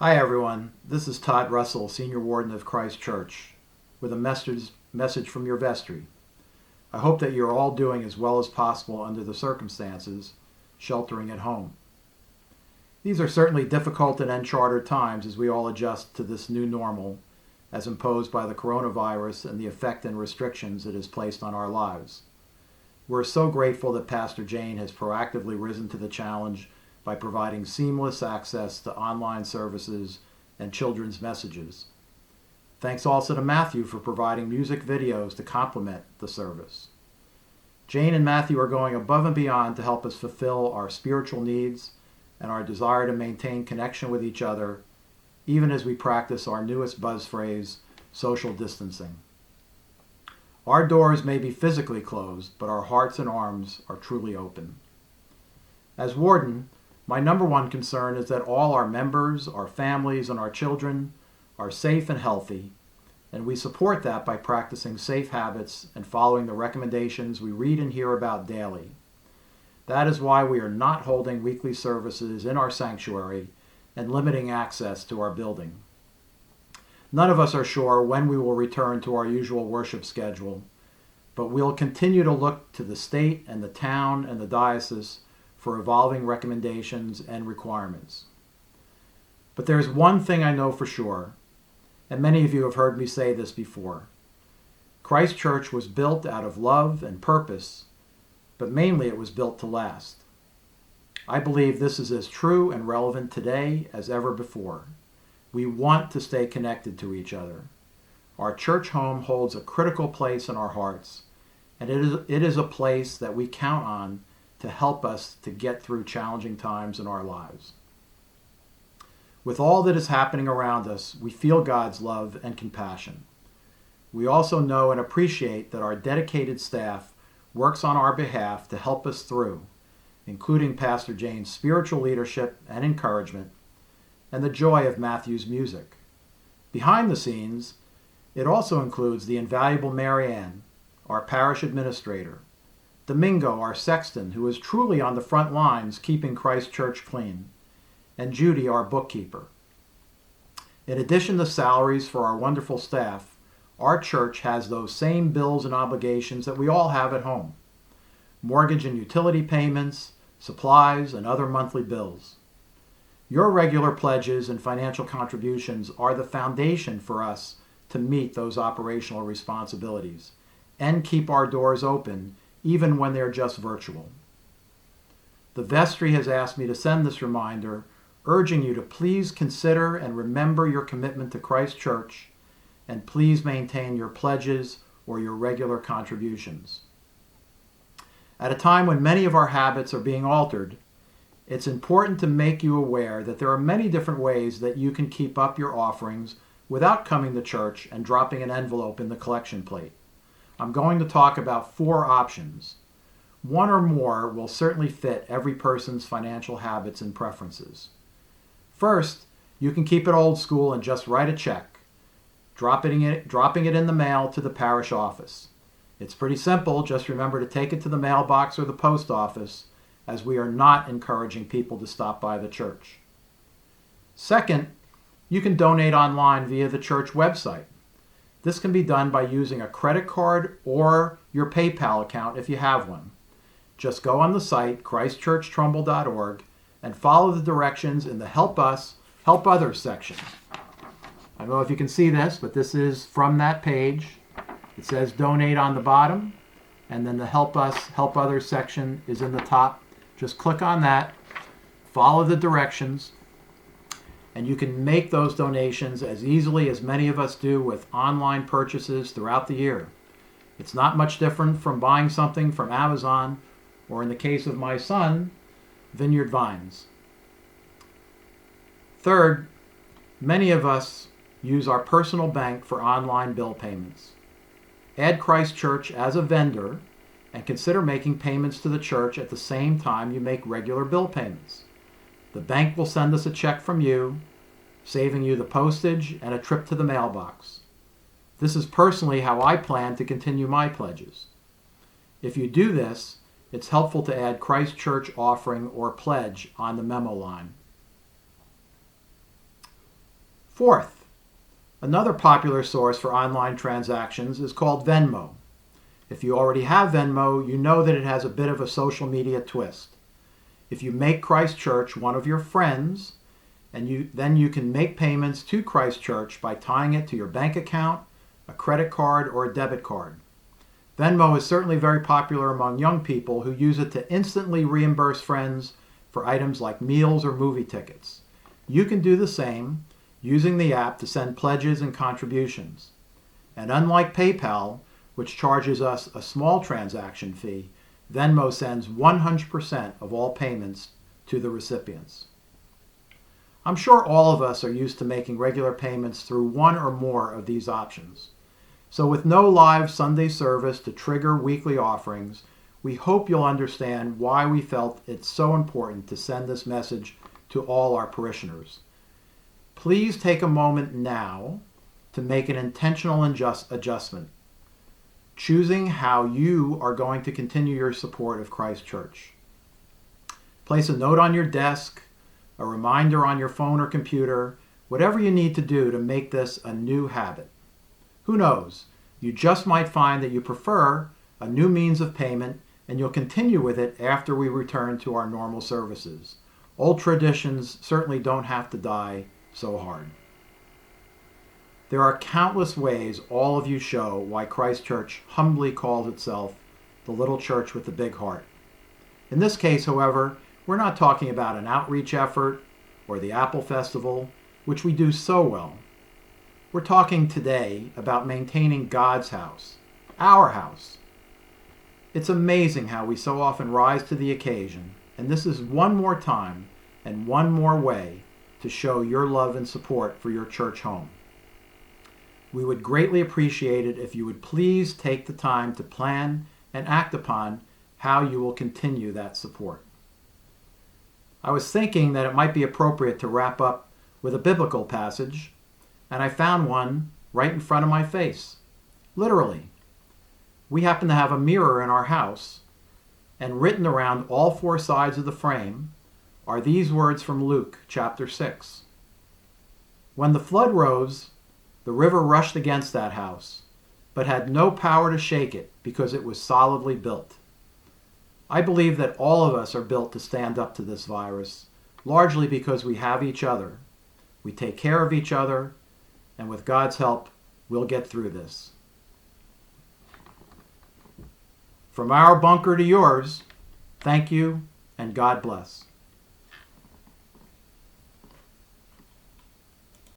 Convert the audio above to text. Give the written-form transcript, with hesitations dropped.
Hi everyone, this is Todd Russell, Senior Warden of Christ Church, with a message from your vestry. I hope that you're all doing as well as possible under the circumstances, sheltering at home. These are certainly difficult and uncharted times as we all adjust to this new normal as imposed by the coronavirus and the effect and restrictions it has placed on our lives. We're so grateful that Pastor Jane has proactively risen to the challenge by providing seamless access to online services and children's messages. Thanks also to Matthew for providing music videos to complement the service. Jane and Matthew are going above and beyond to help us fulfill our spiritual needs and our desire to maintain connection with each other, even as we practice our newest buzz phrase, social distancing. Our doors may be physically closed, but our hearts and arms are truly open. As warden, my number one concern is that all our members, our families, and our children are safe and healthy, and we support that by practicing safe habits and following the recommendations we read and hear about daily. That is why we are not holding weekly services in our sanctuary and limiting access to our building. None of us are sure when we will return to our usual worship schedule, but we'll continue to look to the state and the town and the diocese for evolving recommendations and requirements. But there's one thing I know for sure, and many of you have heard me say this before. Christ Church was built out of love and purpose, but mainly it was built to last. I believe this is as true and relevant today as ever before. We want to stay connected to each other. Our church home holds a critical place in our hearts, and it is a place that we count on to help us to get through challenging times in our lives. With all that is happening around us, we feel God's love and compassion. We also know and appreciate that our dedicated staff works on our behalf to help us through, including Pastor Jane's spiritual leadership and encouragement, and the joy of Matthew's music. Behind the scenes, it also includes the invaluable Mary Ann, our parish administrator, Domingo, our sexton, who is truly on the front lines keeping Christ Church clean, and Judy, our bookkeeper. In addition to salaries for our wonderful staff, our church has those same bills and obligations that we all have at home: mortgage and utility payments, supplies, and other monthly bills. Your regular pledges and financial contributions are the foundation for us to meet those operational responsibilities and keep our doors open even when they're just virtual. The vestry has asked me to send this reminder, urging you to please consider and remember your commitment to Christ Church, and please maintain your pledges or your regular contributions. At a time when many of our habits are being altered, it's important to make you aware that there are many different ways that you can keep up your offerings without coming to church and dropping an envelope in the collection plate. I'm going to talk about 4 options. One or more will certainly fit every person's financial habits and preferences. First, you can keep it old school and just write a check, dropping it in the mail to the parish office. It's pretty simple. Just remember to take it to the mailbox or the post office, as we are not encouraging people to stop by the church. Second, you can donate online via the church website. This can be done by using a credit card or your PayPal account if you have one. Just go on the site, christchurchtrumbull.org, and follow the directions in the Help Us, Help Others section. I don't know if you can see this, but this is from that page. It says donate on the bottom, and then the Help Us, Help Others section is in the top. Just click on that, follow the directions, and you can make those donations as easily as many of us do with online purchases throughout the year. It's not much different from buying something from Amazon, or in the case of my son, Vineyard Vines. Third, many of us use our personal bank for online bill payments. Add Christ Church as a vendor and consider making payments to the church at the same time you make regular bill payments. The bank will send us a check from you, saving you the postage and a trip to the mailbox. This is personally how I plan to continue my pledges. If you do this, it's helpful to add Christ Church offering or pledge on the memo line. Fourth, another popular source for online transactions is called Venmo. If you already have Venmo, you know that it has a bit of a social media twist. If you make Christ Church one of your friends, then you can make payments to Christ Church by tying it to your bank account, a credit card, or a debit card. Venmo is certainly very popular among young people who use it to instantly reimburse friends for items like meals or movie tickets. You can do the same using the app to send pledges and contributions. And unlike PayPal, which charges us a small transaction fee, Venmo sends 100% of all payments to the recipients. I'm sure all of us are used to making regular payments through one or more of these options. So with no live Sunday service to trigger weekly offerings, we hope you'll understand why we felt it's so important to send this message to all our parishioners. Please take a moment now to make an intentional adjustment, choosing how you are going to continue your support of Christ Church. Place a note on your desk, a reminder on your phone or computer, whatever you need to do to make this a new habit. Who knows? You just might find that you prefer a new means of payment and you'll continue with it after we return to our normal services. Old traditions certainly don't have to die so hard. There are countless ways all of you show why Christ Church humbly calls itself the little church with the big heart. In this case, however, we're not talking about an outreach effort or the Apple Festival, which we do so well. We're talking today about maintaining God's house, our house. It's amazing how we so often rise to the occasion, and this is one more time and one more way to show your love and support for your church home. We would greatly appreciate it if you would please take the time to plan and act upon how you will continue that support. I was thinking that it might be appropriate to wrap up with a biblical passage, and I found one right in front of my face. Literally. We happen to have a mirror in our house, and written around all four sides of the frame are these words from Luke chapter 6. When the flood rose, the river rushed against that house, but had no power to shake it because it was solidly built. I believe that all of us are built to stand up to this virus, largely because we have each other. We take care of each other, and with God's help, we'll get through this. From our bunker to yours, thank you, and God bless.